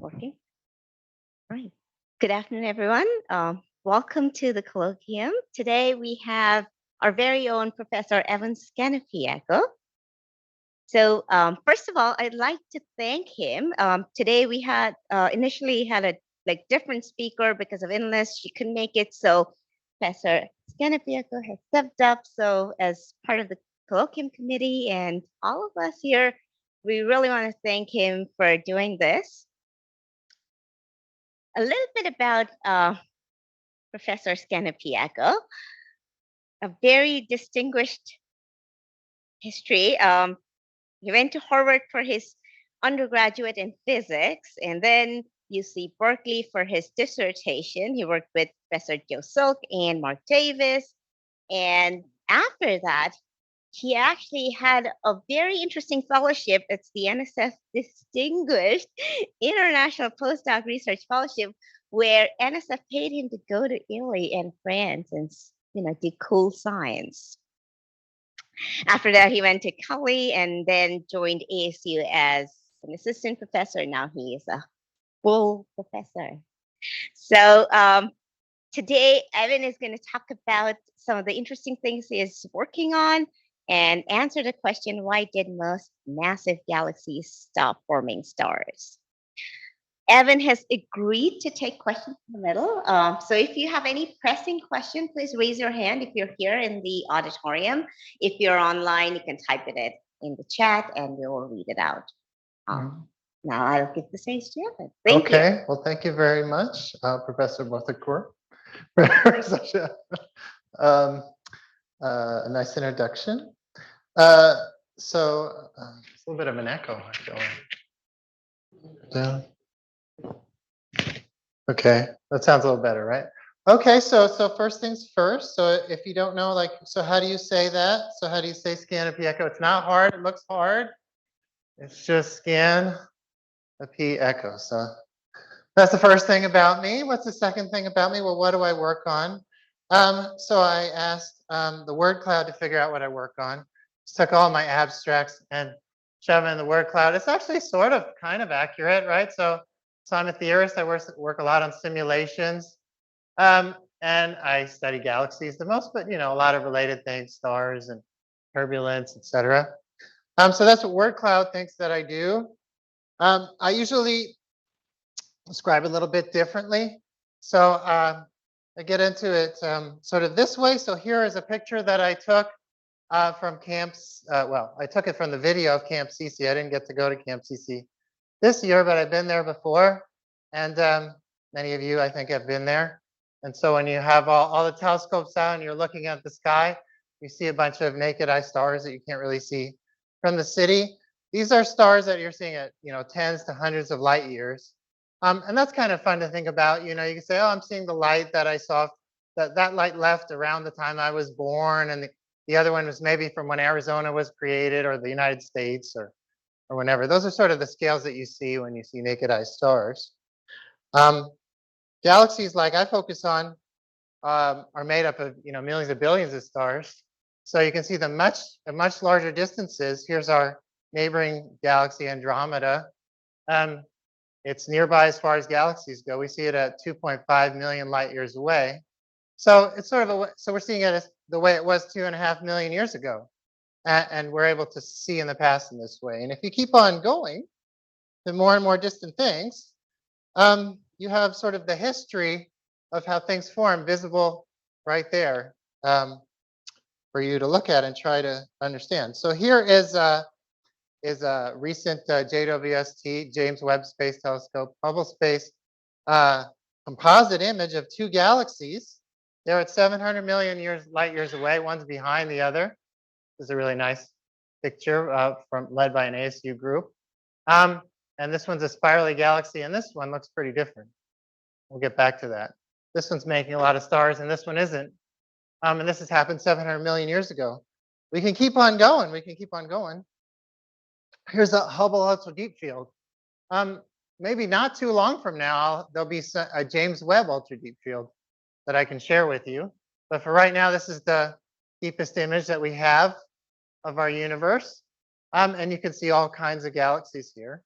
Working. Right. Good afternoon, everyone. Welcome to the colloquium. Today we have our very own Professor Evan Scannapieco. So, first of all, I'd like to thank him. Today we had initially had a different speaker because of illness. She couldn't make it, so Professor Scannapieco has stepped up. So, as part of the colloquium committee and all of us here, we really want to thank him for doing this. A little bit about Professor Scannapieco, a very distinguished history. He went to Harvard for his undergraduate in physics, and then UC Berkeley for his dissertation. He worked with Professor Joe Silk and Mark Davis. And after that, he actually had a very interesting fellowship. It's the NSF Distinguished International Postdoc Research Fellowship, where NSF paid him to go to Italy and France and do cool science. After that, he went to Cali and then joined ASU as an assistant professor. Now he is a full professor. So today, Evan is going to talk about some of the interesting things he is working on and answer the question, why did most massive galaxies stop forming stars? Evan has agreed to take questions in the middle. So if you have any pressing question, please raise your hand if you're here in the auditorium. If you're online, you can type it in the chat and we will read it out. Now I'll give the stage to Evan. Thank you. Okay, well, thank you very much, Professor Bothakur, for such a nice introduction. It's a little bit of an echo going. Okay, that sounds a little better, right? Okay, so first things first. So if you don't know, so how do you say that? So how do you say Scannapieco? It's not hard. It looks hard. It's just Scannapieco. So that's the first thing about me. What's the second thing about me? Well, what do I work on? So I asked the word cloud to figure out what I work on. Just took all my abstracts and shoved them in the word cloud. It's actually kind of accurate, right? So I'm a theorist. I work a lot on simulations. And I study galaxies the most, but a lot of related things, stars and turbulence, etc. So that's what word cloud thinks that I do. I usually describe it a little bit differently. So I get into it sort of this way. So here is a picture that I took from camps. I took it from the video of Camp CC. I didn't get to go to Camp CC this year, but I've been there before. And many of you, I think, have been there. And so when you have all the telescopes out and you're looking at the sky, you see a bunch of naked eye stars that you can't really see from the city. These are stars that you're seeing at tens to hundreds of light years. And that's kind of fun to think about. You can say, oh, I'm seeing the light that I saw, that light left around the time I was born. And the other one was maybe from when Arizona was created or the United States or whenever. Those are sort of the scales that you see when you see naked eye stars. Galaxies like I focus on are made up of millions of billions of stars. So you can see the much larger distances. Here's our neighboring galaxy Andromeda. It's nearby as far as galaxies go. We see it at 2.5 million light years away. So it's sort of so we're seeing it as the way it was 2.5 million years ago, and we're able to see in the past in this way. And if you keep on going to more and more distant things, you have sort of the history of how things form visible right there for you to look at and try to understand. So here is a recent JWST, James Webb Space Telescope, Hubble Space composite image of two galaxies. They're at 700 million light years away. One's behind the other. This is a really nice picture led by an ASU group. And this one's a spirally galaxy, and this one looks pretty different. We'll get back to that. This one's making a lot of stars, and this one isn't. And this has happened 700 million years ago. We can keep on going. We can keep on going. Here's a Hubble Ultra Deep Field. Maybe not too long from now, there'll be a James Webb Ultra Deep Field that I can share with you. But for right now, this is the deepest image that we have of our universe. And you can see all kinds of galaxies here.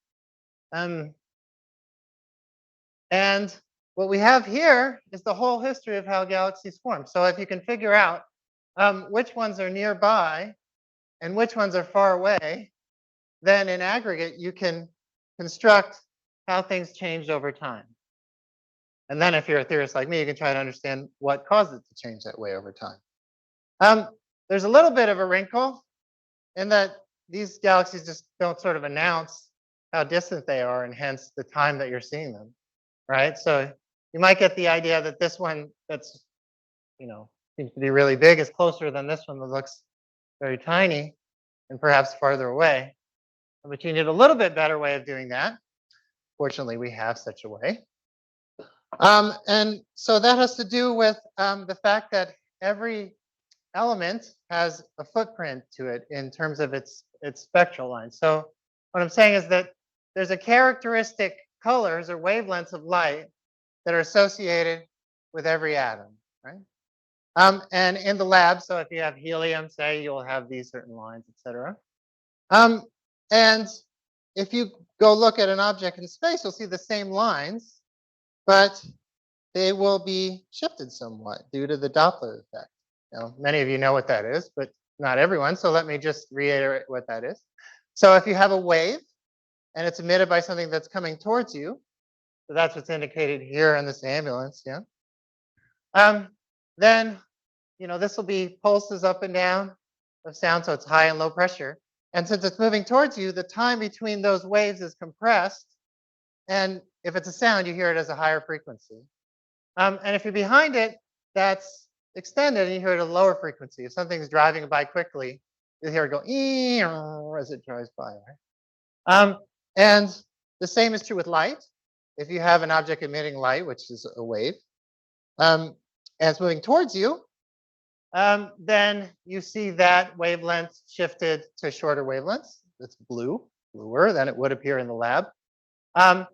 And what we have here is the whole history of how galaxies form. So if you can figure out which ones are nearby and which ones are far away, then in aggregate, you can construct how things changed over time. And then if you're a theorist like me, you can try to understand what caused it to change that way over time. There's a little bit of a wrinkle in that these galaxies just don't sort of announce how distant they are and hence the time that you're seeing them, right? So you might get the idea that this one that's, seems to be really big is closer than this one that looks very tiny and perhaps farther away. But you need a little bit better way of doing that. Fortunately, we have such a way. And so that has to do with the fact that every element has a footprint to it in terms of its spectral line. So what I'm saying is that there's a characteristic colors or wavelengths of light that are associated with every atom, right? And in the lab, so if you have helium, say, you'll have these certain lines, et cetera. And if you go look at an object in space, you'll see the same lines, but they will be shifted somewhat due to the Doppler effect. Many of you know what that is, but not everyone. So let me just reiterate what that is. So if you have a wave and it's emitted by something that's coming towards you, so that's what's indicated here in this ambulance, yeah. Then, this will be pulses up and down of sound, so it's high and low pressure. And since it's moving towards you, the time between those waves is compressed. And if it's a sound, you hear it as a higher frequency. And if you're behind it, that's extended and you hear it at a lower frequency. If something's driving by quickly, you'll hear it go as it drives by. Right? And the same is true with light. If you have an object emitting light, which is a wave, and it's moving towards you, then you see that wavelength shifted to shorter wavelengths. It's bluer than it would appear in the lab. And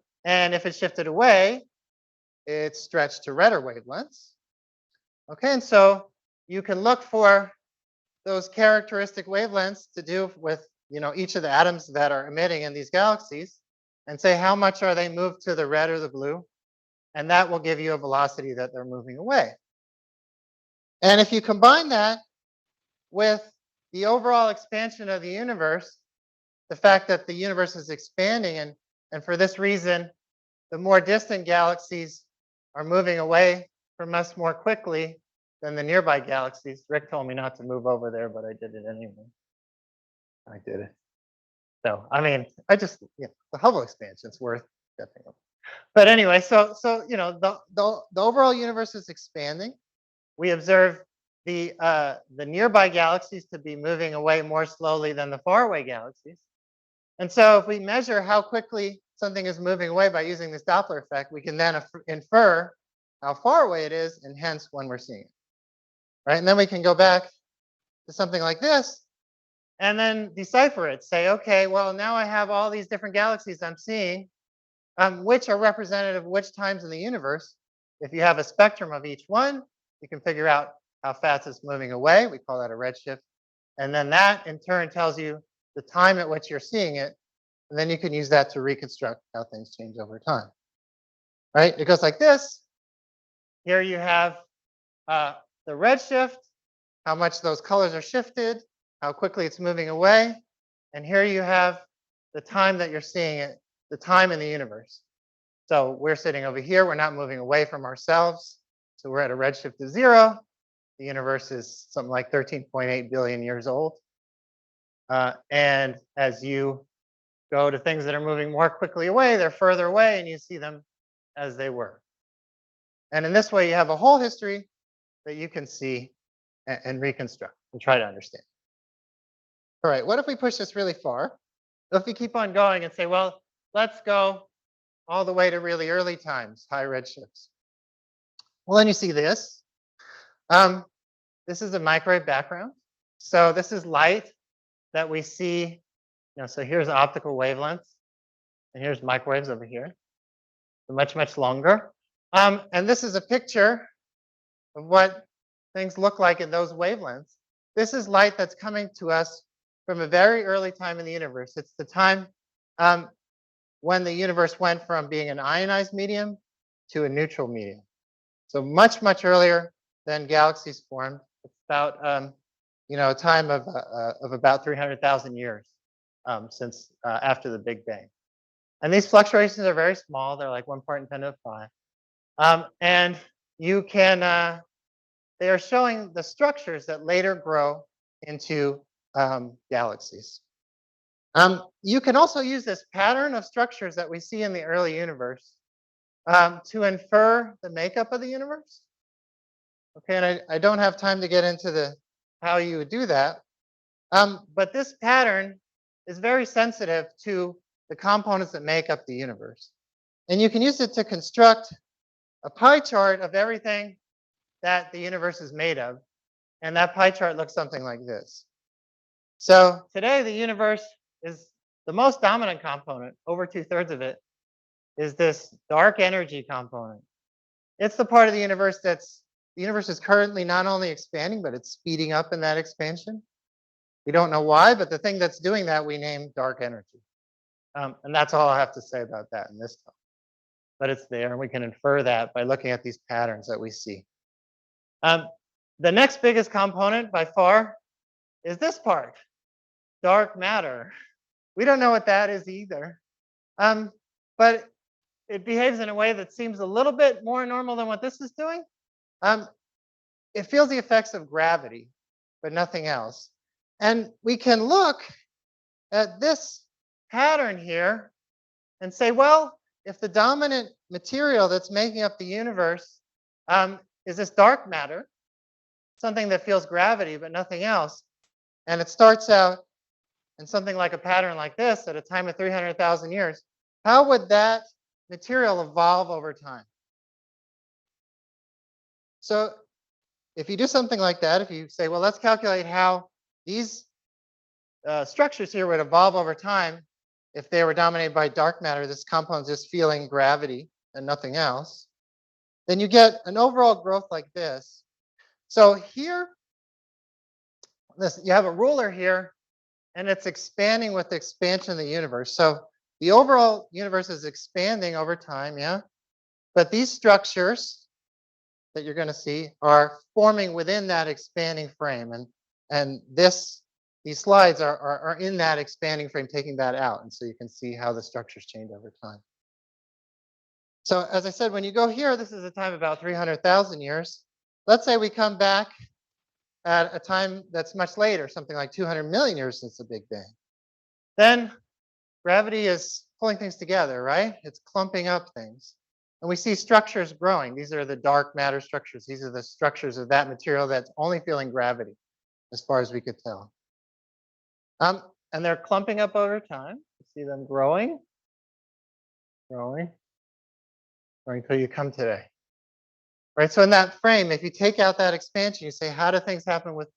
if it's shifted away, it's stretched to redder wavelengths. Okay, and so you can look for those characteristic wavelengths to do with each of the atoms that are emitting in these galaxies and say how much are they moved to the red or the blue, and that will give you a velocity that they're moving away. And if you combine that with the overall expansion of the universe, the fact that the universe is expanding, and for this reason, the more distant galaxies are moving away from us more quickly than the nearby galaxies. Rick told me not to move over there, but I did it anyway. I did it. So, I mean, the Hubble expansion is worth stepping up. But anyway, so the overall universe is expanding. We observe the nearby galaxies to be moving away more slowly than the faraway galaxies. And so if we measure how quickly something is moving away by using this Doppler effect, we can then infer how far away it is and hence when we're seeing it. Right? And then we can go back to something like this and then decipher it. Say, okay, well, now I have all these different galaxies I'm seeing, which are representative of which times in the universe. If you have a spectrum of each one, you can figure out how fast it's moving away. We call that a redshift. And then that in turn tells you the time at which you're seeing it. And then you can use that to reconstruct how things change over time. Right? It goes like this. Here you have the redshift, how much those colors are shifted, how quickly it's moving away. And here you have the time that you're seeing it, the time in the universe. So we're sitting over here. We're not moving away from ourselves. So we're at a redshift of 0. The universe is something like 13.8 billion years old. And as you go to things that are moving more quickly away, they're further away, and you see them as they were. And in this way, you have a whole history that you can see and reconstruct and try to understand. All right, what if we push this really far? If we keep on going and say, well, let's go all the way to really early times, high redshifts. Well, then you see this. This is a microwave background. So this is light that we see. So here's optical wavelengths, and here's microwaves over here. They're much, much longer. And this is a picture of what things look like in those wavelengths. This is light that's coming to us from a very early time in the universe. It's the time when the universe went from being an ionized medium to a neutral medium. So much, much earlier than galaxies formed. It's about, a time of about 300,000 years since after the Big Bang. And these fluctuations are very small. They're like 1 part in 10 to the 5. And you can, they are showing the structures that later grow into galaxies. You can also use this pattern of structures that we see in the early universe to infer the makeup of the universe. Okay, and I don't have time to get into the how you would do that. But this pattern is very sensitive to the components that make up the universe. And you can use it to construct a pie chart of everything that the universe is made of. And that pie chart looks something like this. So today the universe is the most dominant component, over 2/3 of it, is this dark energy component. It's the part of the universe the universe is currently not only expanding, but it's speeding up in that expansion. We don't know why, but the thing that's doing that we name dark energy. And that's all I have to say about that in this talk. But it's there, and we can infer that by looking at these patterns that we see. The next biggest component by far is this part, dark matter. We don't know what that is either. But it behaves in a way that seems a little bit more normal than what this is doing. It feels the effects of gravity, but nothing else. And we can look at this pattern here and say, well, if the dominant material that's making up the universe is this dark matter, something that feels gravity but nothing else, and it starts out in something like a pattern like this at a time of 300,000 years, how would that material evolve over time? So if you do something like that, if you say, well, let's calculate how these structures here would evolve over time if they were dominated by dark matter, this compound just feeling gravity and nothing else, then you get an overall growth like this. So here, you have a ruler here, and it's expanding with the expansion of the universe. So the overall universe is expanding over time, yeah? But these structures that you're going to see are forming within that expanding frame. And these slides are in that expanding frame, taking that out. And so you can see how the structures change over time. So as I said, when you go here, this is a time about 300,000 years. Let's say we come back at a time that's much later, something like 200 million years since the Big Bang. Then gravity is pulling things together, right? It's clumping up things. And we see structures growing. These are the dark matter structures. These are the structures of that material that's only feeling gravity, as far as we could tell. And they're clumping up over time. You see them growing, growing until you come today. Right, so in that frame, if you take out that expansion, you say, how do things happen with,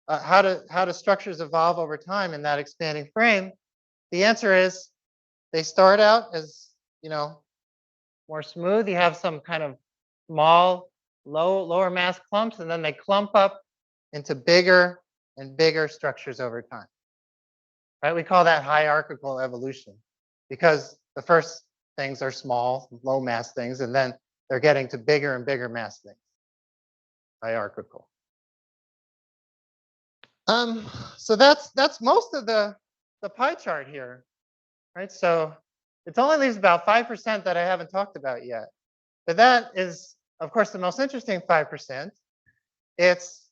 how do structures evolve over time in that expanding frame? The answer is they start out as, more smooth. You have some kind of small, lower mass clumps, and then they clump up into bigger and bigger structures over time. Right, we call that hierarchical evolution because the first things are small, low mass things, and then they're getting to bigger and bigger mass things. Hierarchical. So that's most of the pie chart here, right? So it only leaves about 5% that I haven't talked about yet. But that is, of course, the most interesting 5%. It's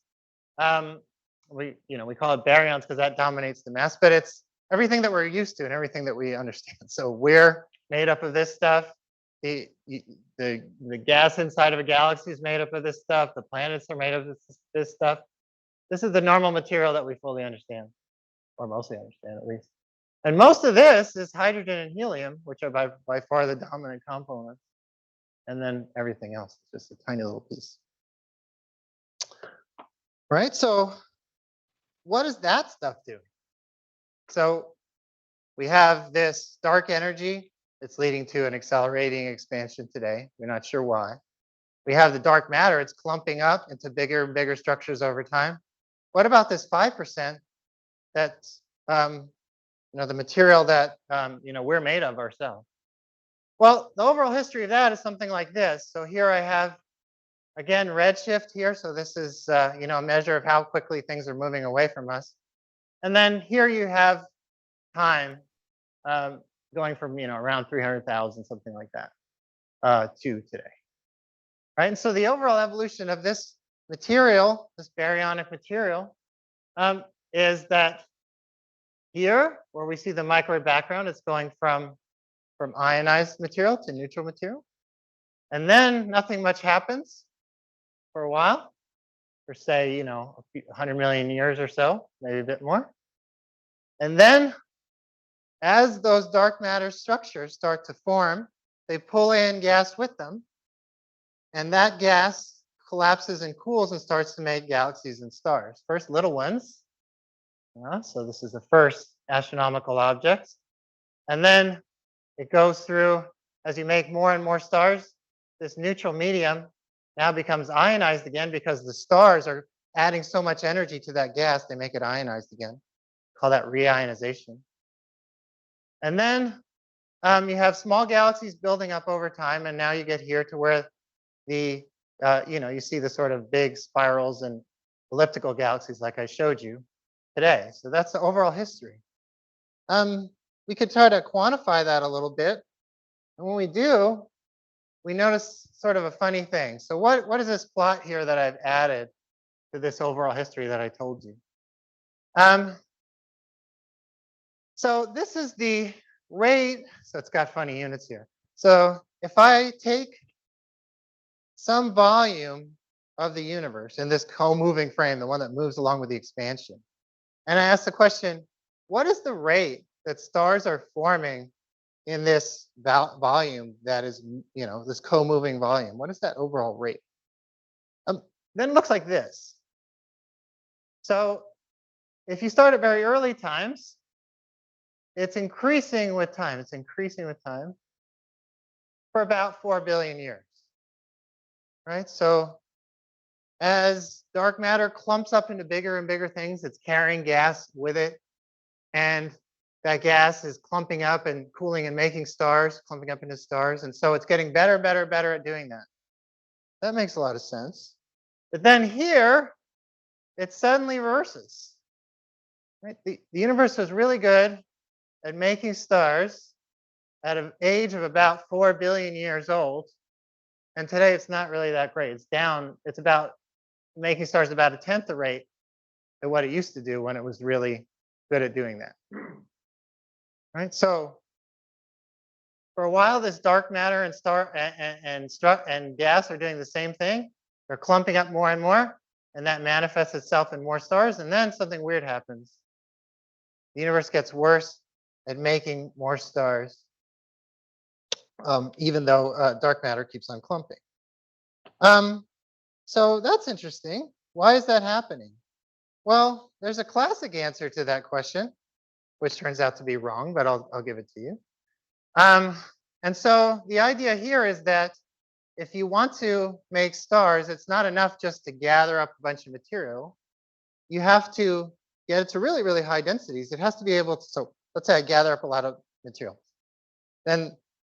we call it baryons because that dominates the mass, but it's everything that we're used to and everything that we understand. So we're made up of this stuff. The gas inside of a galaxy is made up of this stuff. The planets are made of this stuff. This is the normal material that we fully understand, or mostly understand at least. And most of this is hydrogen and helium, which are by far the dominant components. And then everything else is just a tiny little piece. Right? So what does that stuff do? So we have this dark energy. It's leading to an accelerating expansion today. We're not sure why. We have the dark matter. It's clumping up into bigger and bigger structures over time. What about this 5% that's the material that we're made of ourselves? Well, the overall history of that is something like this. So here I have, again, redshift here. So this is, a measure of how quickly things are moving away from us. And then here you have time um, going from, around 300,000, something like that, to today. Right. And so the overall evolution of this material, this baryonic material, um, is that here, where we see the microwave background, it's going from ionized material to neutral material. And then nothing much happens for a while, for say, a few 100 million years or so, maybe a bit more. And then as those dark matter structures start to form, they pull in gas with them. And that gas collapses and cools and starts to make galaxies and stars. First, little ones. So this is the first astronomical objects. And then it goes through, as you make more and more stars, this neutral medium now becomes ionized again because the stars are adding so much energy to that gas, they make it ionized again. Call that reionization. And then you have small galaxies building up over time, and now you get here to where you see the sort of big spirals and elliptical galaxies like I showed you today. So that's the overall history. We could try to quantify that a little bit. And when we do, we notice sort of a funny thing. So what is this plot here that I've added to this overall history that I told you? So this is the rate, so it's got funny units here. So if I take some volume of the universe in this co-moving frame, the one that moves along with the expansion, and I ask the question, what is the rate that stars are forming in this volume that is, this co-moving volume? What is that overall rate? Then it looks like this. So if you start at very early times, it's increasing with time. It's increasing with time for about 4 billion years, right? So as dark matter clumps up into bigger and bigger things, it's carrying gas with it. And that gas is clumping up and cooling and making stars, clumping up into stars. And so it's getting better, better, better at doing that. That makes a lot of sense. But then here, it suddenly reverses. Right? The universe was really good at making stars at an age of about 4 billion years old. And today it's not really that great. It's down. It's about making stars about a tenth the rate of what it used to do when it was really good at doing that. Right? So for a while, this dark matter and gas are doing the same thing. They're clumping up more and more, and that manifests itself in more stars. And then something weird happens. The universe gets worse at making more stars, even though dark matter keeps on clumping. So that's interesting. Why is that happening? Well, there's a classic answer to that question, which turns out to be wrong, but I'll give it to you. And so the idea here is that if you want to make stars, it's not enough just to gather up a bunch of material. You have to get it to really, really high densities. It has to be able to, so let's say I gather up a lot of material. Then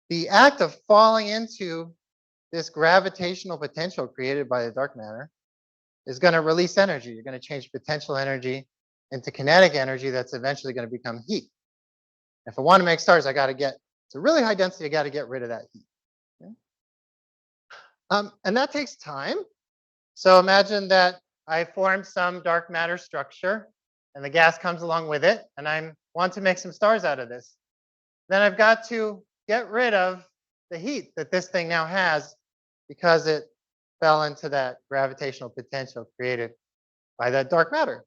the act of falling into this gravitational potential created by the dark matter is going to release energy. You're going to change potential energy into kinetic energy that's eventually going to become heat. If I want to make stars, I got to get to really high density, I got to get rid of that heat. Okay? And that takes time. So imagine that I formed some dark matter structure and the gas comes along with it, and I want to make some stars out of this. Then I've got to get rid of the heat that this thing now has because it fell into that gravitational potential created by that dark matter.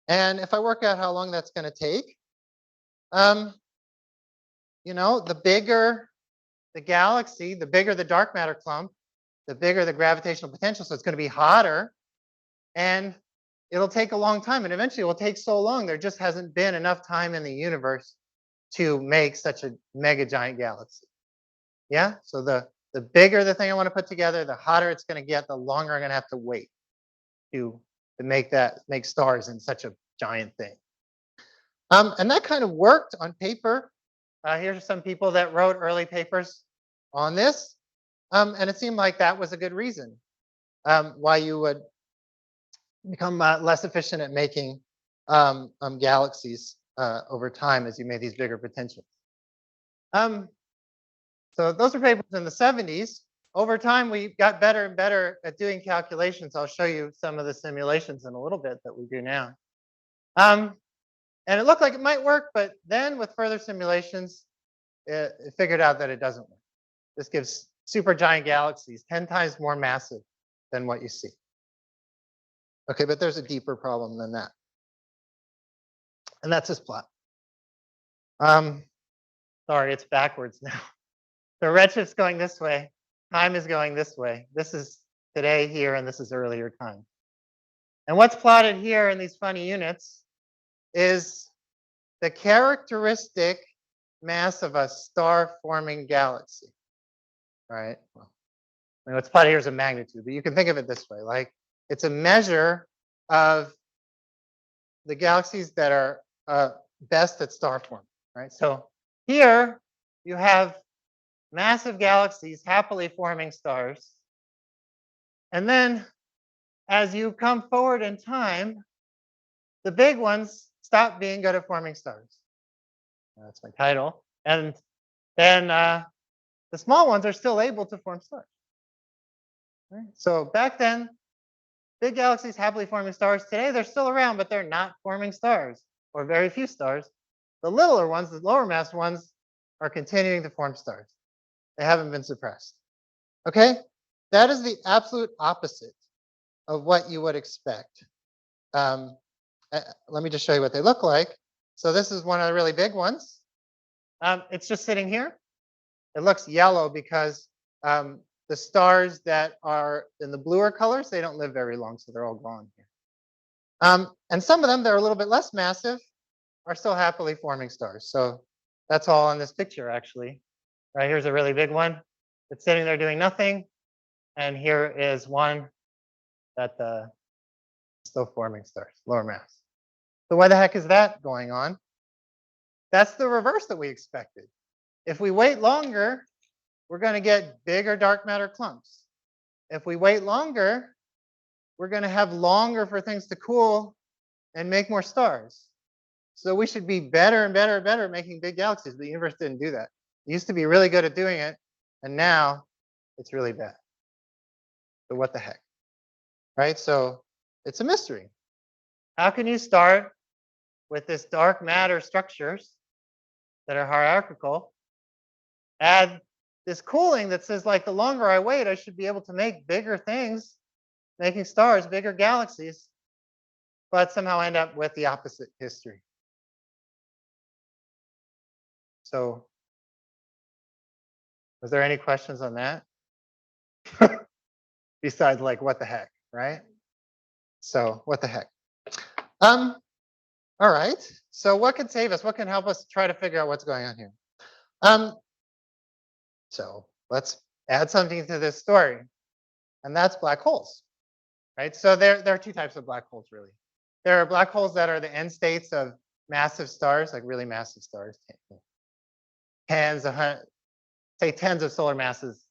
And if I work out how long that's going to take, the bigger the galaxy, the bigger the dark matter clump, the bigger the gravitational potential. So it's going to be hotter, and it'll take a long time. And eventually it will take so long, there just hasn't been enough time in the universe to make such a mega giant galaxy. Yeah? So the bigger the thing I want to put together, the hotter it's going to get, the longer I'm going to have to wait to make stars in such a giant thing. And that kind of worked on paper Here's some people that wrote early papers on this. And it seemed like that was a good reason why you would become less efficient at making galaxies over time as you made these bigger potentials. Um, so those are papers in the 70s. Over time, we got better and better at doing calculations. I'll show you some of the simulations in a little bit that we do now. And it looked like it might work, but then with further simulations, it figured out that it doesn't work. This gives supergiant galaxies 10 times more massive than what you see. Okay, but there's a deeper problem than that. And that's this plot. Sorry, it's backwards now. The redshifts going this way, time is going this way. This is today here, and this is earlier time. And what's plotted here in these funny units is the characteristic mass of a star-forming galaxy, right? Well, I mean, what's plotted here is a magnitude, but you can think of it this way, like it's a measure of the galaxies that are best at star forming, right? So here you have massive galaxies happily forming stars. And then as you come forward in time, the big ones stop being good at forming stars. That's my title. And then the small ones are still able to form stars. Right? So back then, big galaxies happily forming stars. Today, they're still around, but they're not forming stars, or very few stars. The littler ones, the lower mass ones, are continuing to form stars. They haven't been suppressed. Okay? That is the absolute opposite of what you would expect. Let me just show you what they look like. So this is one of the really big ones. It's just sitting here. It looks yellow because the stars that are in the bluer colors, they don't live very long, so they're all gone here. And some of them that are a little bit less massive are still happily forming stars. So that's all in this picture, actually. Right, here's a really big one that's sitting there doing nothing. And here is one that still forming stars, lower mass. So why the heck is that going on? That's the reverse that we expected. If we wait longer, we're going to get bigger dark matter clumps. If we wait longer, we're going to have longer for things to cool and make more stars. So we should be better and better and better at making big galaxies. But the universe didn't do that. It used to be really good at doing it, and now it's really bad. So what the heck? Right? So it's a mystery. How can you start with this dark matter structures that are hierarchical, add this cooling that says, like, the longer I wait, I should be able to make bigger things, making stars, bigger galaxies, but somehow end up with the opposite history. So was there any questions on that? Besides, like, what the heck, right? So what the heck? All right. So what can save us? What can help us try to figure out what's going on here? So let's add something to this story, and that's black holes, right? So there are two types of black holes, really. There are black holes that are the end states of massive stars, like really massive stars, tens of solar masses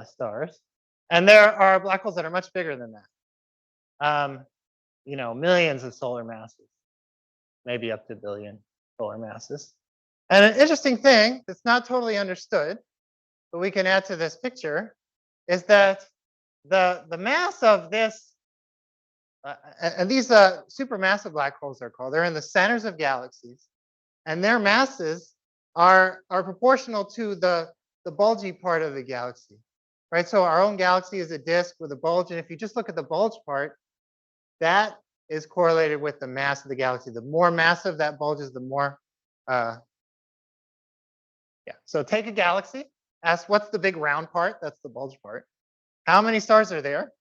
stars, and there are black holes that are much bigger than that. Millions of solar masses, maybe up to a billion solar masses. And an interesting thing that's not totally understood, but we can add to this picture, is that the mass of this, and these supermassive black holes are called, they're in the centers of galaxies, and their masses are proportional to the bulgy part of the galaxy, right? So our own galaxy is a disk with a bulge, and if you just look at the bulge part, that is correlated with the mass of the galaxy. The more massive that bulge is, the more, So take a galaxy, ask what's the big round part, that's the bulge part. How many stars are there?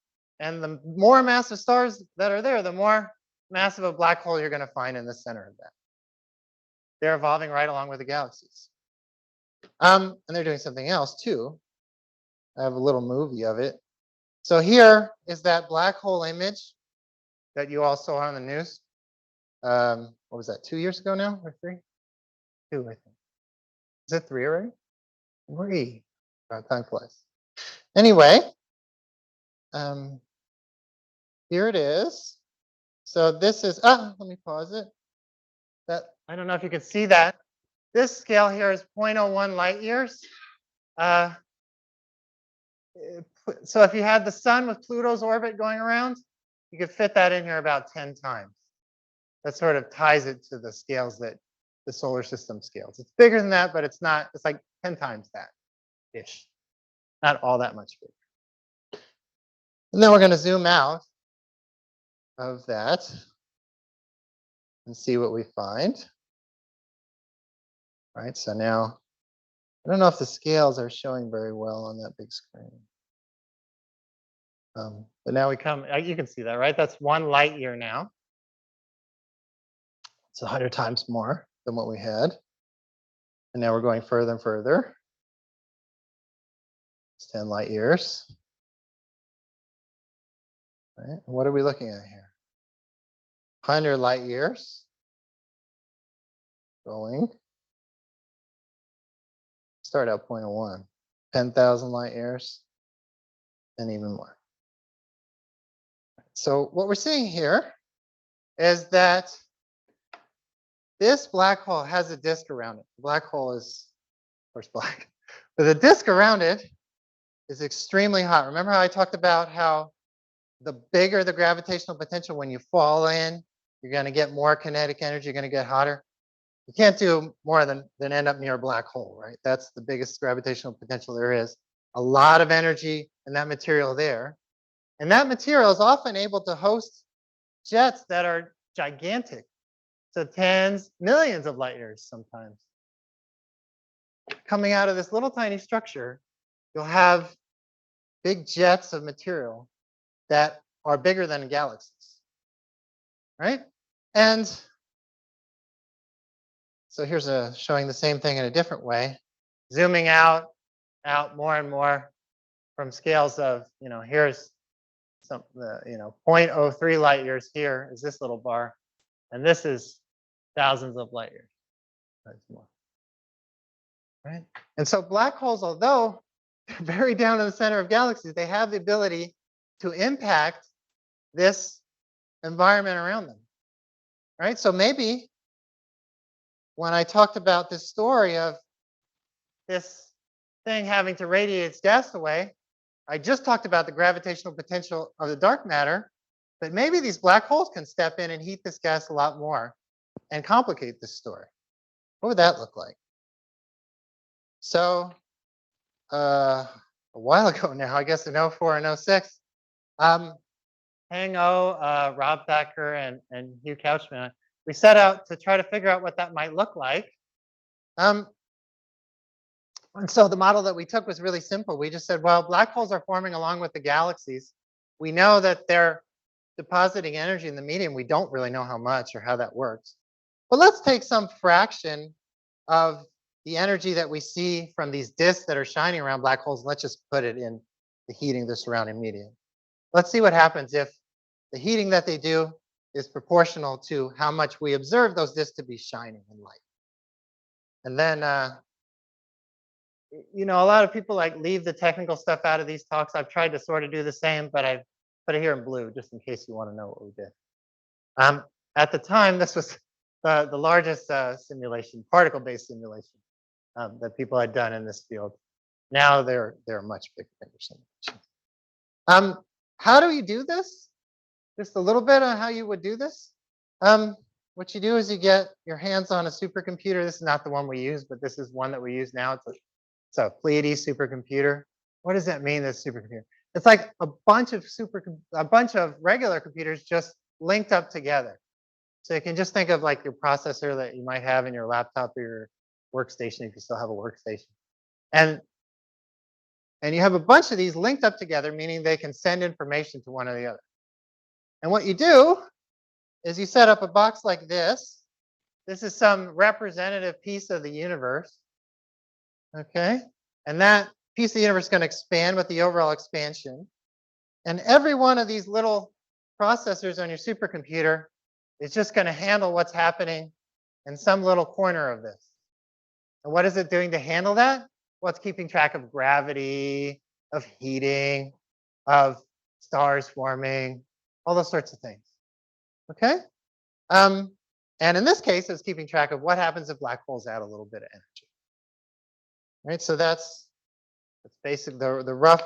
And the more massive stars that are there, the more massive a black hole you're going to find in the center of that. They're evolving right along with the galaxies. And they're doing something else too. I have a little movie of it. So here is that black hole image that you all saw on the news. What was that, 2 years ago now, or 3? 2, I think. Is it 3 already? 3. Time flies. Anyway, um, here it is. So this is, let me pause it. That, I don't know if you can see that. This scale here is 0.01 light years. Uh, so if you had the sun with Pluto's orbit going around, you could fit that in here about 10 times. That sort of ties it to the scales that the solar system scales. It's bigger than that, but it's not, it's like 10 times that-ish. Not all that much bigger. And then we're going to zoom out of that and see what we find. All right, so now, I don't know if the scales are showing very well on that big screen. But now we come, you can see that, right? That's 1 light year now. It's 100 times more than what we had. And now we're going further and further. It's 10 light years. Right? What are we looking at here? 100 light years. Going. Start out 0.01. 10,000 light years. And even more. So what we're seeing here is that this black hole has a disk around it. The black hole is, of course, black. But the disk around it is extremely hot. Remember how I talked about how the bigger the gravitational potential, when you fall in, you're going to get more kinetic energy, you're going to get hotter. You can't do more than end up near a black hole, right? That's the biggest gravitational potential there is. A lot of energy in that material there. And that material is often able to host jets that are gigantic, so tens, millions of light years sometimes. Coming out of this little tiny structure, you'll have big jets of material that are bigger than galaxies, right? And so here's showing the same thing in a different way, zooming out more and more from scales of, here's some, 0.03 light years. Here is this little bar, and this is thousands of light years. That's more, right? And so black holes, although they're buried down in the center of galaxies, they have the ability to impact this environment around them, right? So maybe when I talked about this story of this thing having to radiate its gas away, I just talked about the gravitational potential of the dark matter, but maybe these black holes can step in and heat this gas a lot more and complicate this story. What would that look like? So a while ago now, I guess in 04 and 06, Hang O, Rob Thacker, and Hugh Couchman, we set out to try to figure out what that might look like. And so the model that we took was really simple. We just said, well, black holes are forming along with the galaxies. We know that they're depositing energy in the medium. We don't really know how much or how that works. But let's take some fraction of the energy that we see from these disks that are shining around black holes, and let's just put it in the heating of the surrounding medium. Let's see what happens if the heating that they do is proportional to how much we observe those disks to be shining in light. And then, a lot of people leave the technical stuff out of these talks. I've tried to sort of do the same, but I put it here in blue just in case you want to know what we did. At the time, this was the largest simulation, particle-based simulation that people had done in this field. Now they're much bigger simulations. How do you do this? Just a little bit on how you would do this. What you do is you get your hands on a supercomputer. This is not the one we use, but this is one that we use now. It's a Pleiades supercomputer. What does that mean, this supercomputer? It's like a bunch of regular computers just linked up together. So you can just think of like your processor that you might have in your laptop or your workstation if you still have a workstation. And you have a bunch of these linked up together, meaning they can send information to one or the other. And what you do is you set up a box like this. This is some representative piece of the universe. Okay? And that piece of the universe is going to expand with the overall expansion. And every one of these little processors on your supercomputer is just going to handle what's happening in some little corner of this. And what is it doing to handle that? Well, it's keeping track of gravity, of heating, of stars forming, all those sorts of things. Okay? And in this case, it's keeping track of what happens if black holes add a little bit of energy. Right? So that's basic the rough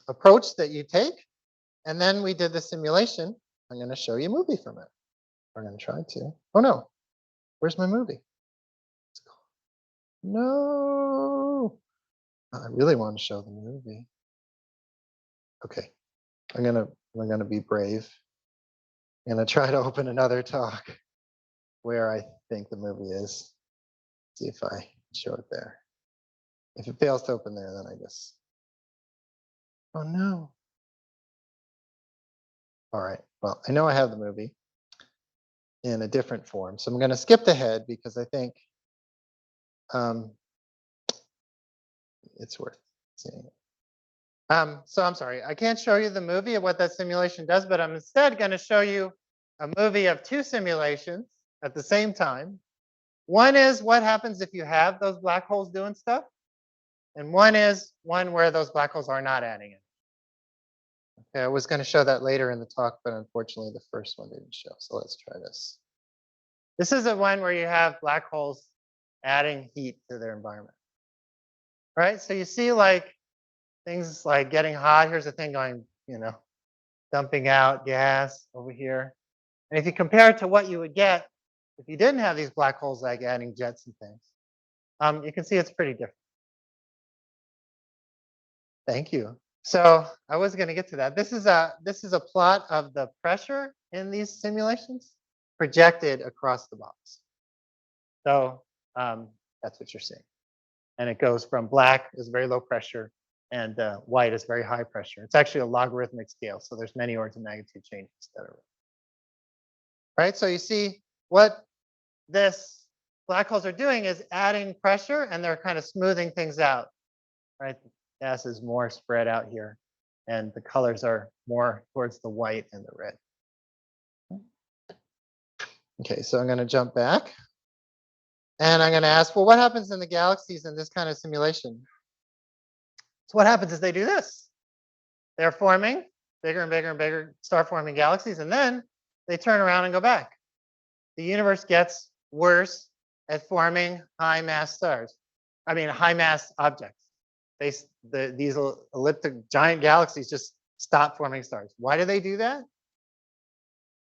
approach that you take. And then we did the simulation. I'm going to show you a movie from it. We're going to try to. Oh no, where's my movie? No, I really want to show the movie. Okay, I'm gonna be brave. I'm gonna try to open another talk where I think the movie is. See if I show it there. If it fails to open there, then I guess. Oh no. All right. Well, I know I have the movie in a different form, so I'm going to skip ahead because I think it's worth seeing it. So I'm sorry, I can't show you the movie of what that simulation does, but I'm instead going to show you a movie of two simulations at the same time. One is what happens if you have those black holes doing stuff, and one is one where those black holes are not adding it. Okay, I was going to show that later in the talk, but unfortunately the first one didn't show. So let's try this. This is the one where you have black holes adding heat to their environment. Right? So you see like things like getting hot. Here's a thing going, dumping out gas over here. And if you compare it to what you would get if you didn't have these black holes like adding jets and things, you can see it's pretty different. Thank you. So I was going to get to that. This is a plot of the pressure in these simulations projected across the box. So that's what you're seeing. And it goes from black is very low pressure and white is very high pressure. It's actually a logarithmic scale, so there's many orders of magnitude changes that are right. So you see what this black holes are doing is adding pressure, and they're kind of smoothing things out. Right, the gas is more spread out here, and the colors are more towards the white and the red. Okay, so I'm going to jump back. And I'm going to ask, well, what happens in the galaxies in this kind of simulation? So what happens is they do this. They're forming bigger and bigger and bigger star-forming galaxies, and then they turn around and go back. The universe gets worse at forming high-mass stars. I mean, high-mass objects. These elliptic giant galaxies just stop forming stars. Why do they do that?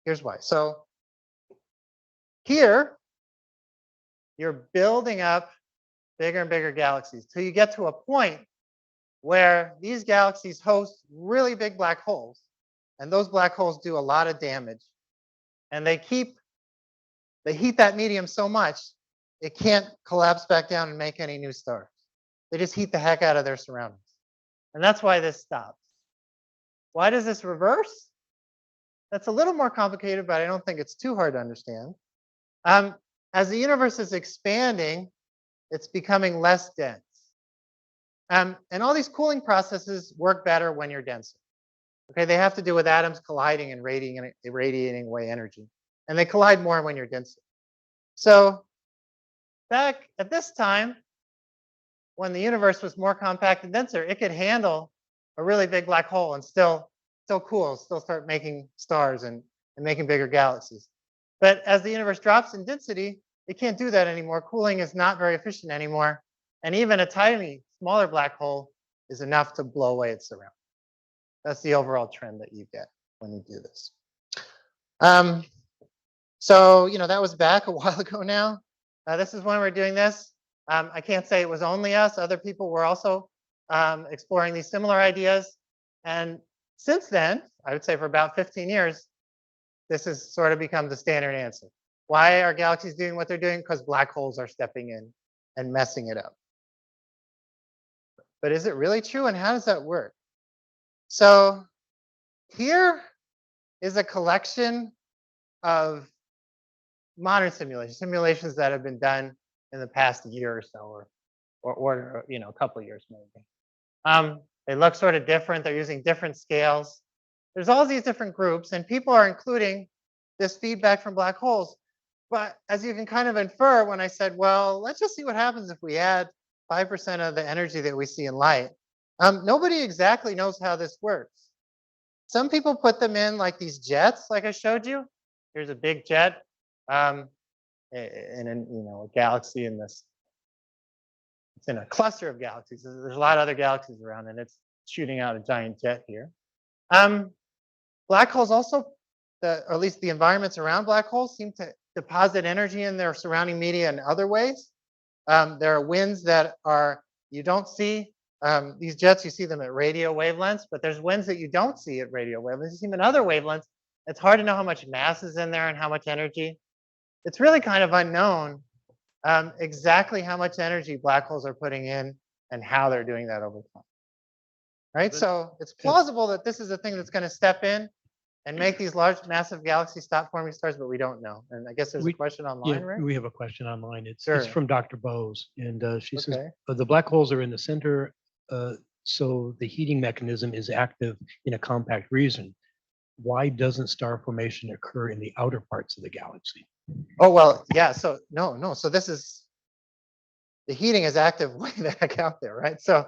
Here's why. So here, you're building up bigger and bigger galaxies till you get to a point where these galaxies host really big black holes, and those black holes do a lot of damage, and they heat that medium so much it can't collapse back down and make any new stars. They just heat the heck out of their surroundings, and that's why this stops. Why does this reverse? That's a little more complicated, but I don't think it's too hard to understand. As the universe is expanding, it's becoming less dense. And all these cooling processes work better when you're denser. Okay, they have to do with atoms colliding and radiating away energy. And they collide more when you're denser. So back at this time, when the universe was more compact and denser, it could handle a really big black hole and still cool, still start making stars and making bigger galaxies. But as the universe drops in density, it can't do that anymore. Cooling is not very efficient anymore. And even a tiny, smaller black hole is enough to blow away its surroundings. That's the overall trend that you get when you do this. So, that was back a while ago now. This is when we're doing this. I can't say it was only us. Other people were also exploring these similar ideas. And since then, I would say for about 15 years, this has sort of become the standard answer. Why are galaxies doing what they're doing? Because black holes are stepping in and messing it up. But is it really true, and how does that work? So here is a collection of modern simulations that have been done in the past year or so, or a couple of years maybe. They look sort of different. They're using different scales. There's all these different groups, and people are including this feedback from black holes. But as you can kind of infer, when I said, well, let's just see what happens if we add 5% of the energy that we see in light, nobody exactly knows how this works. Some people put them in like these jets, like I showed you. Here's a big jet um, in a galaxy in this. It's in a cluster of galaxies. There's a lot of other galaxies around, and it's shooting out a giant jet here. Um, Black holes also, or at least the environments around black holes, seem to deposit energy in their surrounding media in other ways. There are winds that are, you don't see, these jets, you see them at radio wavelengths, but there's winds that you don't see at radio wavelengths. You see them in other wavelengths. It's hard to know how much mass is in there and how much energy. It's really kind of unknown exactly how much energy black holes are putting in and how they're doing that over time. Right? So it's plausible that this is a thing that's going to step in and make these large, massive galaxies stop forming stars, but we don't know. And I guess there's a question online, right? We have a question online. It's Sure. from Dr. Bose, and she says Okay. the black holes are in the center, so the heating mechanism is active in a compact region. Why doesn't star formation occur in the outer parts of the galaxy? Oh, well, yeah. So no. So this is, the heating is active way the heck out there, right? So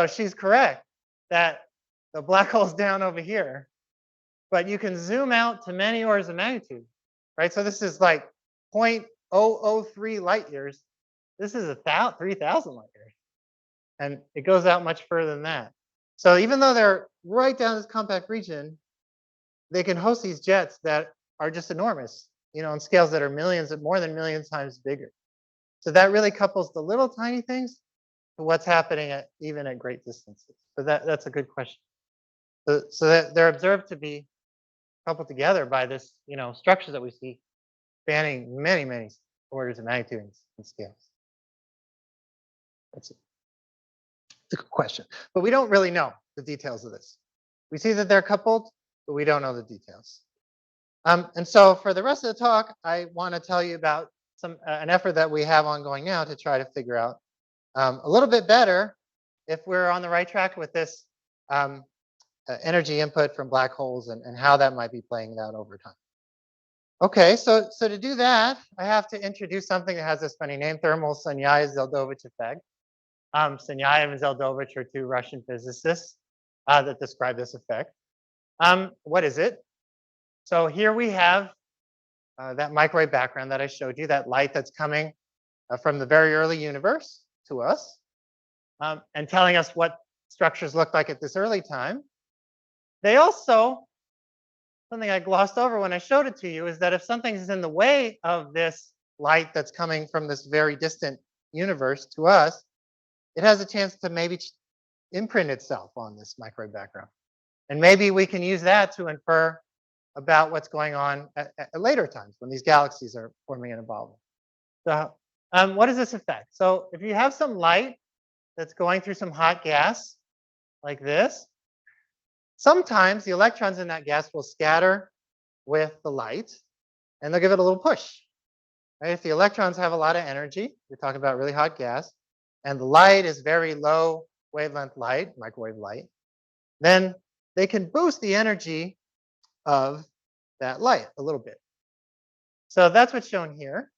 she's correct that the black hole's down over here, but you can zoom out to many orders of magnitude, right? So this is like 0.003 light years. This is 3,000 light years. And it goes out much further than that. So even though they're right down this compact region, they can host these jets that are just enormous, on scales that are more than millions times bigger. So that really couples the little tiny things to what's happening even at great distances. So that's a good question. So that they're observed to be coupled together by this, structure that we see spanning many, many orders of magnitude and scales. That's a good question. But we don't really know the details of this. We see that they're coupled, but we don't know the details. And so for the rest of the talk, I want to tell you about an effort that we have ongoing now to try to figure out a little bit better if we're on the right track with this energy input from black holes and how that might be playing out over time. Okay, so to do that, I have to introduce something that has this funny name, thermal Sunyaev-Zeldovich effect. Sunyaev and Zeldovich are two Russian physicists that describe this effect. What is it? So here we have that microwave background that I showed you, that light that's coming from the very early universe to us and telling us what structures look like at this early time. They also, something I glossed over when I showed it to you, is that if something is in the way of this light that's coming from this very distant universe to us, it has a chance to maybe imprint itself on this microwave background. And maybe we can use that to infer about what's going on at later times when these galaxies are forming and evolving. So what is this effect? So if you have some light that's going through some hot gas like this, sometimes the electrons in that gas will scatter with the light and they'll give it a little push. Right? If the electrons have a lot of energy, we're talking about really hot gas, and the light is very low wavelength light, microwave light, then they can boost the energy of that light a little bit. So that's what's shown here.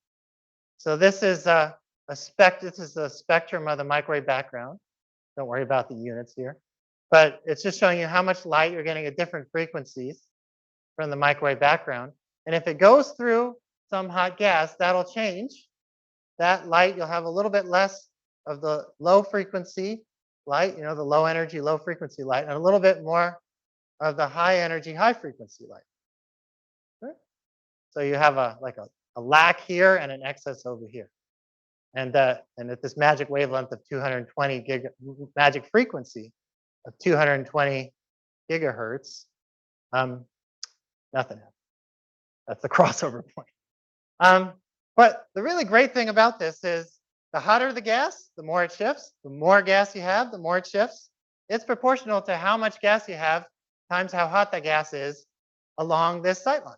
So this is a spectrum of the microwave background. Don't worry about the units here. But it's just showing you how much light you're getting at different frequencies from the microwave background. And if it goes through some hot gas, that'll change. That light, you'll have a little bit less of the low frequency light, the low energy, low frequency light, and a little bit more of the high energy, high frequency light. Right? So you have a lack here and an excess over here. And at this magic wavelength of 220 magic frequency of 220 gigahertz, nothing happens. That's the crossover point. But the really great thing about this is the hotter the gas, the more it shifts. The more gas you have, the more it shifts. It's proportional to how much gas you have times how hot the gas is along this sight line.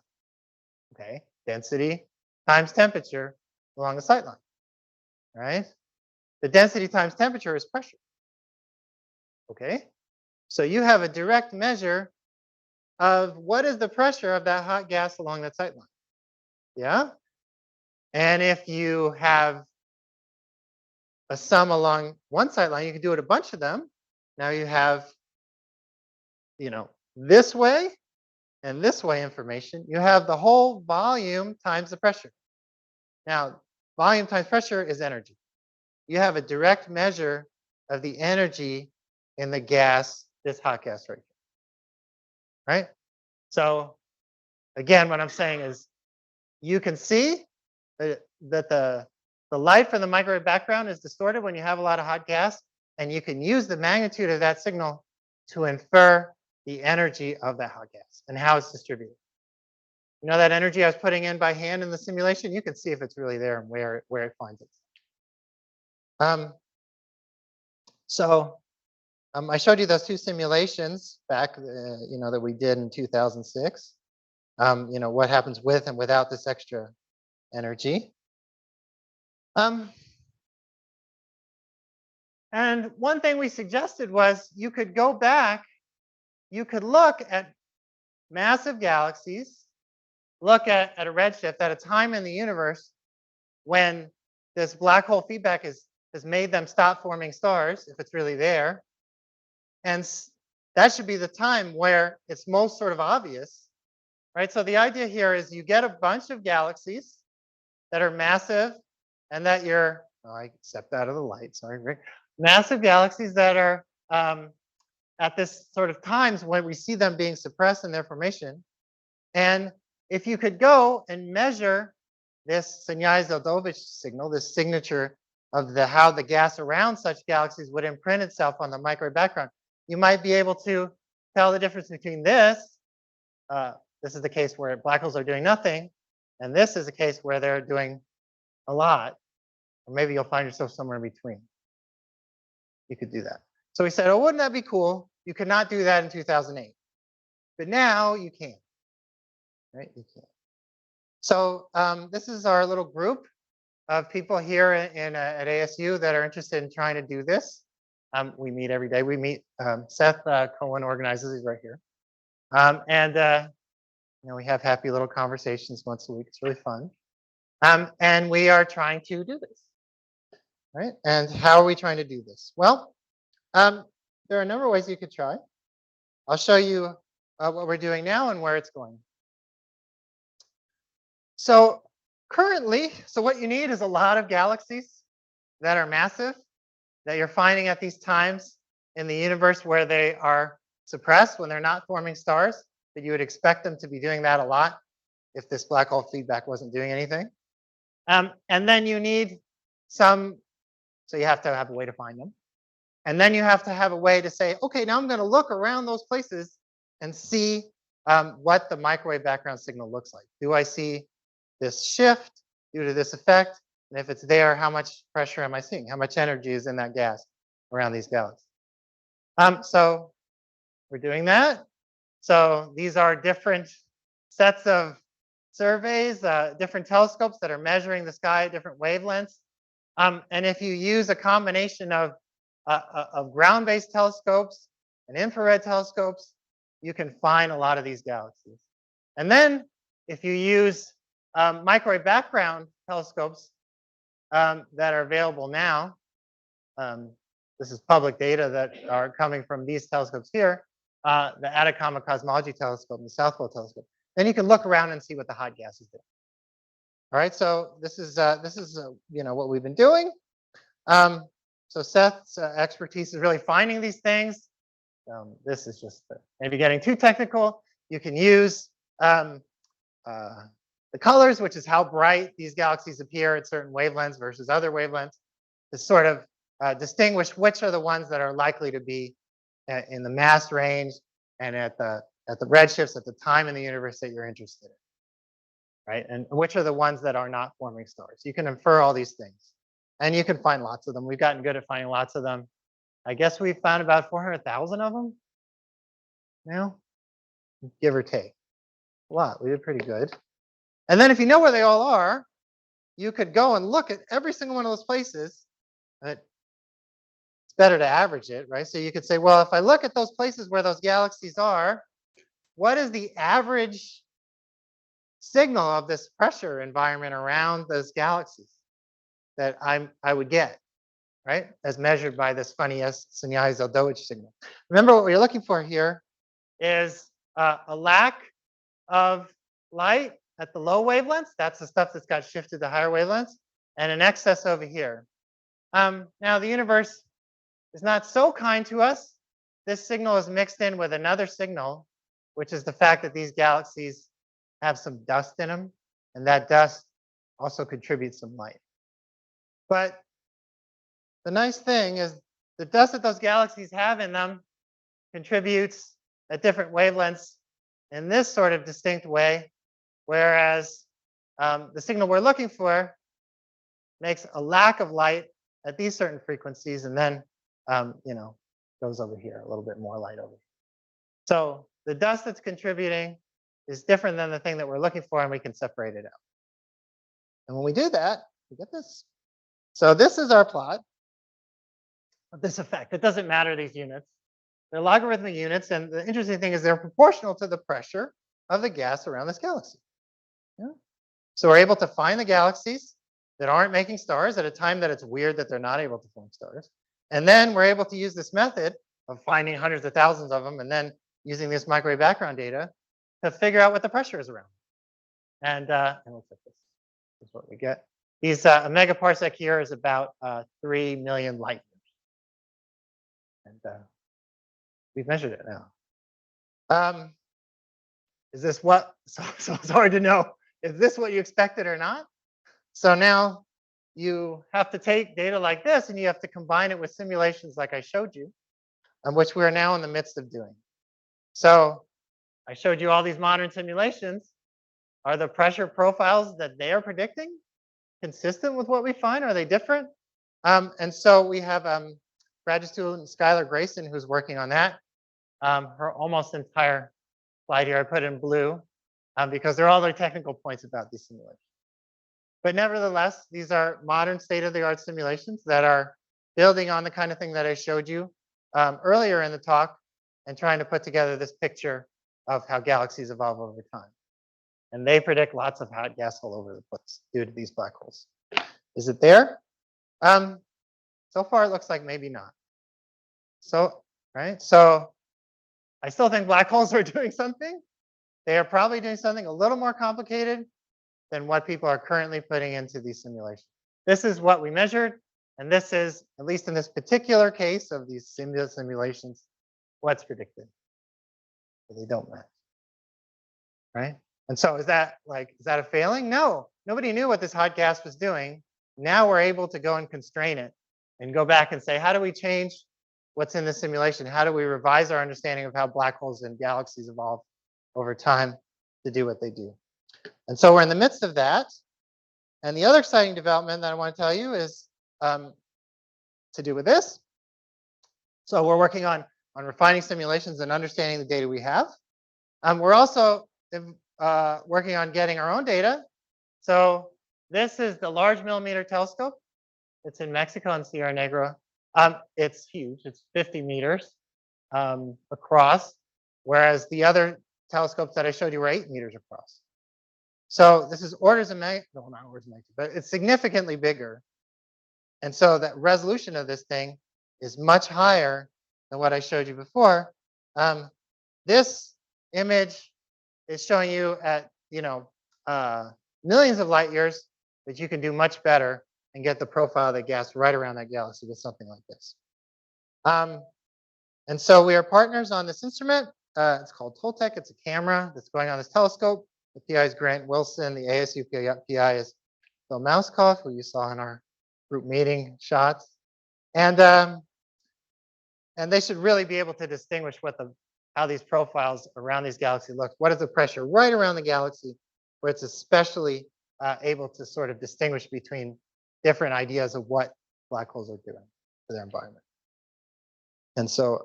Okay, density times temperature along the sight line. Right? The density times temperature is pressure. Okay, so you have a direct measure of what is the pressure of that hot gas along that sight line. Yeah? And if you have a sum along one sight line, you can do it a bunch of them. Now you have, this way and this way information. You have the whole volume times the pressure. Now, volume times pressure is energy. You have a direct measure of the energy in the gas, this hot gas right here, right? So again, what I'm saying is you can see that the light from the microwave background is distorted when you have a lot of hot gas, and you can use the magnitude of that signal to infer the energy of that hot gas and how it's distributed. You know that energy I was putting in by hand in the simulation? You can see if it's really there and where it finds it. I showed you those two simulations back, that we did in 2006. What happens with and without this extra energy. And one thing we suggested was you could go back, you could look at massive galaxies, look at a redshift at a time in the universe when this black hole feedback has made them stop forming stars, if it's really there. And that should be the time where it's most sort of obvious, right? So the idea here is you get a bunch of galaxies that are massive and that I stepped out of the light, sorry, Rick. Massive galaxies that are at this sort of times when we see them being suppressed in their formation. And if you could go and measure this Senyz-Zeldovich signal, this signature of how the gas around such galaxies would imprint itself on the microwave background, you might be able to tell the difference between this. This is the case where black holes are doing nothing, and this is a case where they're doing a lot. Or maybe you'll find yourself somewhere in between. You could do that. So we said, oh, wouldn't that be cool? You could not do that in 2008. But now you can. Right? You can. So this is our little group of people here at ASU that are interested in trying to do this. We meet every day. We meet, Seth Cohen organizes, he's right here. We have happy little conversations once a week. It's really fun. And we are trying to do this. Right? And how are we trying to do this? Well, there are a number of ways you could try. I'll show you what we're doing now and where it's going. So currently, what you need is a lot of galaxies that are massive, that you're finding at these times in the universe where they are suppressed, when they're not forming stars, that you would expect them to be doing that a lot if this black hole feedback wasn't doing anything. And then you need so you have to have a way to find them. And then you have to have a way to say, okay, now I'm going to look around those places and see what the microwave background signal looks like. Do I see this shift due to this effect? And if it's there, how much pressure am I seeing? How much energy is in that gas around these galaxies? So we're doing that. So these are different sets of surveys, different telescopes that are measuring the sky at different wavelengths. And if you use a combination of ground-based telescopes and infrared telescopes, you can find a lot of these galaxies. And then if you use microwave background telescopes that are available now, this is public data that are coming from these telescopes here, the Atacama Cosmology Telescope and the South Pole Telescope. Then you can look around and see what the hot gas is there. All right, so this is what we've been doing. So Seth's expertise is really finding these things. This is just maybe getting too technical. You can use the colors, which is how bright these galaxies appear at certain wavelengths versus other wavelengths, to sort of distinguish which are the ones that are likely to be in the mass range and at the redshifts at the time in the universe that you're interested in. Right? And which are the ones that are not forming stars. You can infer all these things. And you can find lots of them. We've gotten good at finding lots of them. I guess we've found about 400,000 of them now, give or take. A lot. We did pretty good. And then if you know where they all are, you could go and look at every single one of those places. It's better to average it, right? So you could say, well, if I look at those places where those galaxies are, what is the average signal of this pressure environment around those galaxies that I would get, right? As measured by this funny Sunyayi-Zeldovich signal. Remember what we're looking for here is a lack of light at the low wavelengths. That's the stuff that's got shifted to higher wavelengths, and an excess over here. Now the universe is not so kind to us. This signal is mixed in with another signal, which is the fact that these galaxies have some dust in them, and that dust also contributes some light. But the nice thing is the dust that those galaxies have in them contributes at different wavelengths in this sort of distinct way, whereas the signal we're looking for makes a lack of light at these certain frequencies, and then goes over here, a little bit more light over here. So the dust that's contributing is different than the thing that we're looking for, and we can separate it out. And when we do that, we get this. So this is our plot of this effect. It doesn't matter, these units. They're logarithmic units, and the interesting thing is they're proportional to the pressure of the gas around this galaxy. Yeah? So we're able to find the galaxies that aren't making stars at a time that it's weird that they're not able to form stars. And then we're able to use this method of finding hundreds of thousands of them and then using this microwave background data to figure out what the pressure is around. And it looks like this. This is what we get. These a megaparsec here is about 3 million light years. And we've measured it now. Is this what? So it's hard to know. Is this what you expected or not? So now you have to take data like this and you have to combine it with simulations like I showed you, which we are now in the midst of doing. So I showed you all these modern simulations. Are the pressure profiles that they are predicting consistent with what we find? Are they different? And so we have graduate student Skylar Grayson who's working on that. Her almost entire slide here I put in blue because there are all the technical points about these simulations. But nevertheless, these are modern state-of-the-art simulations that are building on the kind of thing that I showed you earlier in the talk and trying to put together this picture of how galaxies evolve over time. And they predict lots of hot gas all over the place due to these black holes. Is it there? So far, it looks like maybe not. So, right? So I still think black holes are doing something. They are probably doing something a little more complicated than what people are currently putting into these simulations. This is what we measured, and this is, at least in this particular case of these simulations, what's predicted. But they don't match, right? And so is that a failing? No, nobody knew what this hot gas was doing. Now we're able to go and constrain it and go back and say, how do we change what's in the simulation? How do we revise our understanding of how black holes and galaxies evolve over time to do what they do? And so we're in the midst of that. And the other exciting development that I want to tell you is to do with this. So we're working on refining simulations and understanding the data we have. We're also working on getting our own data. So this is the Large Millimeter Telescope. It's in Mexico in Sierra Negra. It's huge. It's 50 meters across, whereas the other telescopes that I showed you were 8 meters across. So this is orders of magnitude, well, not orders of magnitude, but it's significantly bigger. And so the resolution of this thing is much higher than what I showed you before. This image is showing you at millions of light years, but you can do much better and get the profile of the gas right around that galaxy with something like this. And so we are partners on this instrument. It's called Toltec. It's a camera that's going on this telescope. The PI is Grant Wilson. The ASU PI is Phil Mouskoff, who you saw in our group meeting shots. And they should really be able to distinguish how these profiles around these galaxies look. What is the pressure right around the galaxy, where it's especially able to sort of distinguish between different ideas of what black holes are doing to their environment. And so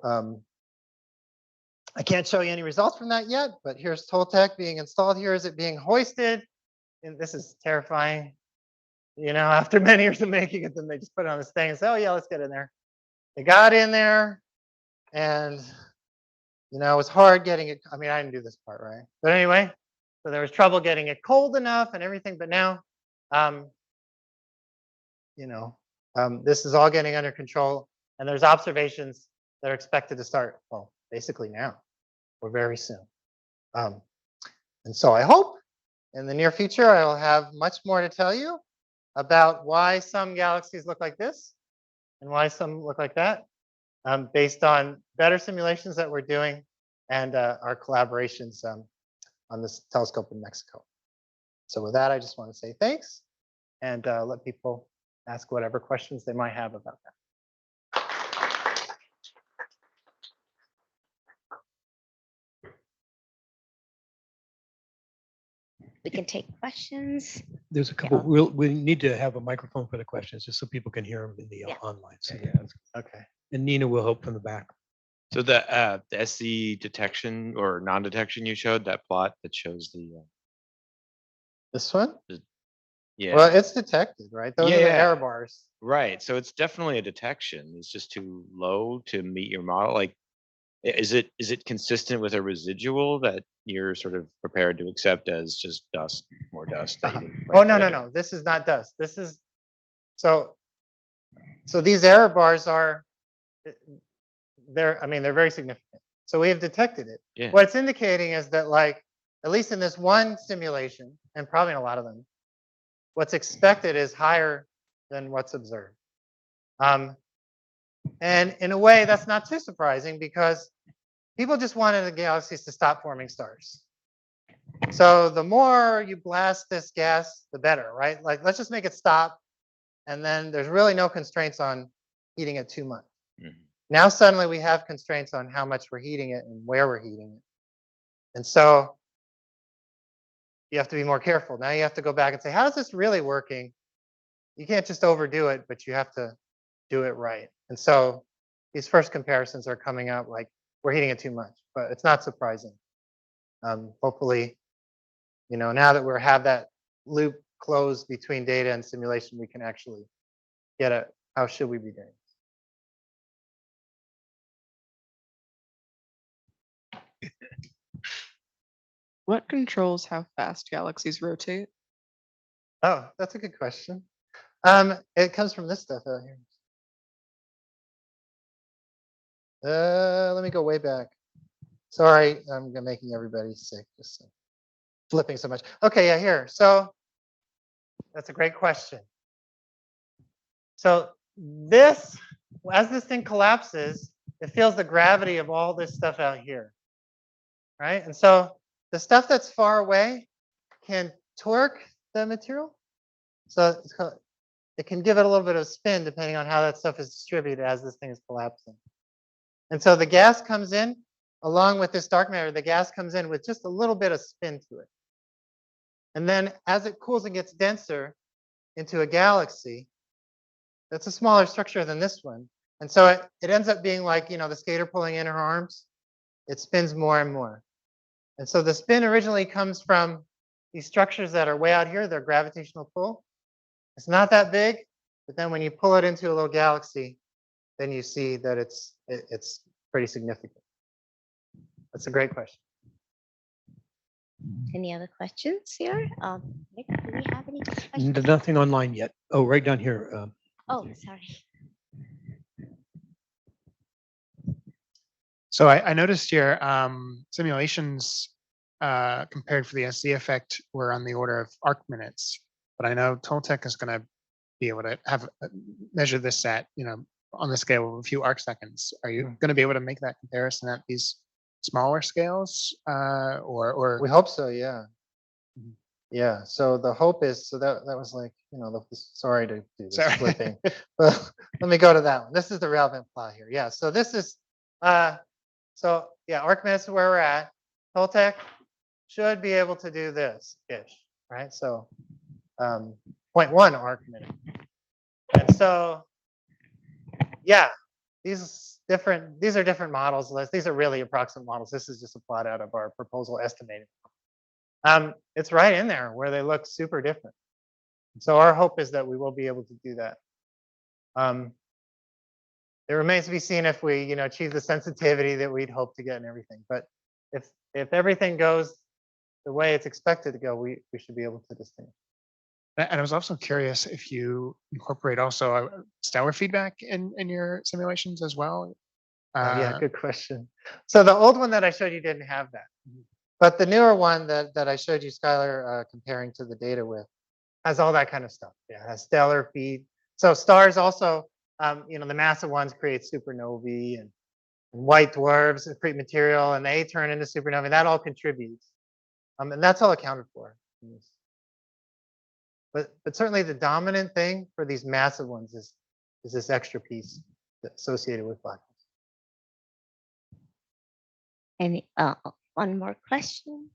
I can't show you any results from that yet, but here's Toltec being installed. Here is it being hoisted. And this is terrifying. After many years of making it, then they just put it on this thing and say, oh yeah, let's get in there. They got in there, and it was hard getting it. I mean, I didn't do this part, right? But anyway, So there was trouble getting it cold enough and everything, but now, you know, this is all getting under control, and there's observations that are expected to start, well, basically now, or very soon. And so I hope in the near future I'll have much more to tell you about why some galaxies look like this and why some look like that, based on better simulations that we're doing and our collaborations on this telescope in Mexico. So with that, I just want to say thanks and let people ask whatever questions they might have about that. We can take questions. There's a couple, we need to have a microphone for the questions, just so people can hear them in the online. So, Okay. and Nina will help from the back. So the SC detection or non-detection you showed, that plot that shows the This one? yeah. Well, it's detected, right? Those are the Yeah. error bars. Right. So it's definitely a detection. It's just too low to meet your model. Like, is it consistent with a residual that you're sort of prepared to accept as just dust, more dust? That you didn't Oh, quite no, get? no, no. This is not dust. This is so these error bars are they're very significant. So we have detected it. Yeah. What it's indicating is that, like, at least in this one simulation, and probably in a lot of them, what's expected is higher than what's observed. And in a way, that's not too surprising because people just wanted the galaxies to stop forming stars. So the more you blast this gas, the better, right? Like, let's just make it stop. And then there's really no constraints on heating it too much. Mhm. Now suddenly we have constraints on how much we're heating it and where we're heating it. And so you have to be more careful. Now you have to go back and say, how is this really working? You can't just overdo it, but you have to do it right. And so these first comparisons are coming out like we're heating it too much, but it's not surprising. Hopefully, now that we have that loop closed between data and simulation, we can actually get at how should we be doing. What controls how fast galaxies rotate? Oh, that's a good question. It comes from this stuff out here. Let me go way back. Sorry, I'm making everybody sick just flipping so much. Okay, yeah, here. So that's a great question. So this, as this thing collapses, it feels the gravity of all this stuff out here, right? And so the stuff that's far away can torque the material. So it can give it a little bit of spin depending on how that stuff is distributed as this thing is collapsing. And so the gas comes in, along with this dark matter, the gas comes in with just a little bit of spin to it. And then as it cools and gets denser into a galaxy, that's a smaller structure than this one. And so it ends up being like, the skater pulling in her arms. It spins more and more. And so the spin originally comes from these structures that are way out here, their gravitational pull. It's not that big, but then when you pull it into a little galaxy, then you see that it's pretty significant. That's a great question. Any other questions here? Nick, do we have any questions? Nothing online yet. Oh, right down here. Oh, sorry. So I noticed your simulations compared for the SC effect were on the order of arc minutes, but I know Toltec is going to be able to measure this at on the scale of a few arc seconds. Are you going to be able to make that comparison at these smaller scales, or We hope so, yeah. Yeah. So the hope is, so that was like, sorry to do this Sorry. flipping, but let me go to that one. This is the relevant plot here. Yeah. So this is, so yeah, arc minutes is where we're at. Toltec should be able to do this ish, right? So 0.1 arc minute. And so, yeah, these are different models. These are really approximate models. This is just a plot out of our proposal estimating. It's right in there where they look super different. So our hope is that we will be able to do that. It remains to be seen if we, achieve the sensitivity that we'd hope to get and everything. But if everything goes the way it's expected to go, we should be able to distinguish. And I was also curious if you incorporate also stellar feedback in your simulations as well. Oh, yeah, good question. So the old one that I showed you didn't have that. But the newer one that I showed you, Skylar, comparing to the data with, has all that kind of stuff. Yeah, it has stellar feed. So stars also, the massive ones create supernovae and white dwarfs create material and they turn into supernovae. That all contributes. And that's all accounted for. But certainly the dominant thing for these massive ones is this extra piece associated with black holes. Any one more question?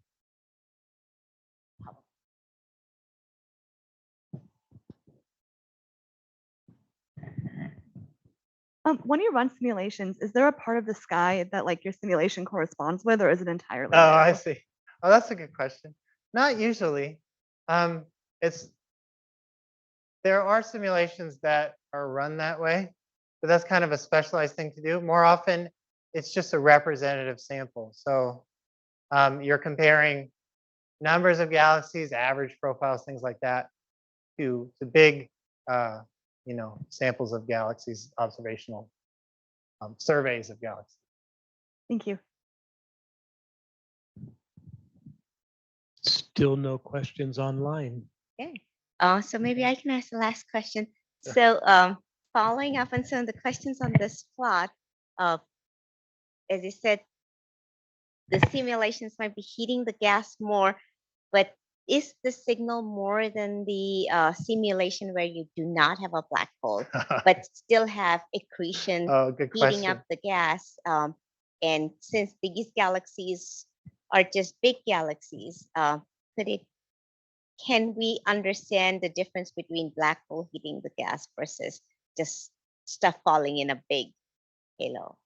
When you run simulations, is there a part of the sky that like your simulation corresponds with, or is it entirely Oh, I new? see. Oh, that's a good question. Not usually. There are simulations that are run that way, but that's kind of a specialized thing to do. More often, it's just a representative sample. So you're comparing numbers of galaxies, average profiles, things like that, to big, samples of galaxies, observational surveys of galaxies. Thank you. Still no questions online. Okay. So maybe I can ask the last question. So following up on some of the questions on this plot, as you said, the simulations might be heating the gas more, but is the signal more than the simulation where you do not have a black hole, but still have accretion Oh, good heating question. up the gas? And since these galaxies are just big galaxies, can we understand the difference between black hole heating the gas versus just stuff falling in a big halo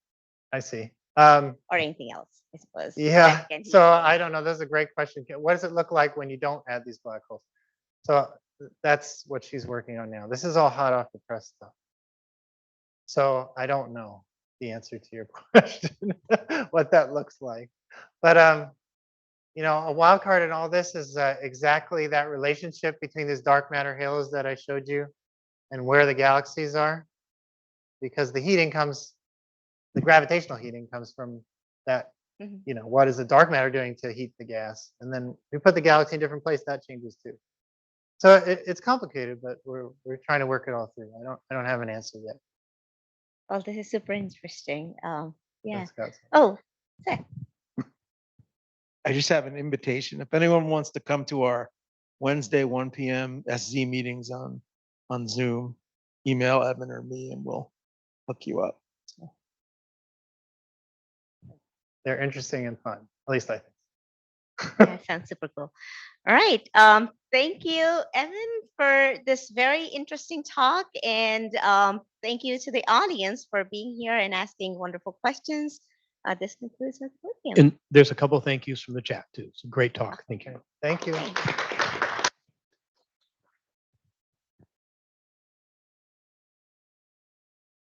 I see. or anything else, I suppose? Yeah. that can heat So things? I don't know. That's a great question. What does it look like when you don't add these black holes? So that's what she's working on now. This is all hot off the press stuff. So I don't know the answer to your question, what that looks like. But a wild card in all this is exactly that relationship between these dark matter halos that I showed you and where the galaxies are, because the gravitational heating comes from that. Mhm. What is the dark matter doing to heat the gas? And then we put the galaxy in a different place, that changes too. So it's complicated, but we're trying to work it all through. I don't have an answer yet. Well, this is super interesting. Yeah. That's got some- Oh, Seth. I just have an invitation. If anyone wants to come to our Wednesday 1 p.m. SZ meetings on Zoom, email Evan or me and we'll hook you up. They're interesting and fun. At least I think. That sounds super cool. All right. Thank you, Evan, for this very interesting talk. And thank you to the audience for being here and asking wonderful questions. This concludes our podium. And there's a couple of thank yous from the chat too. It's a great talk. Thank you. Thank you. Okay.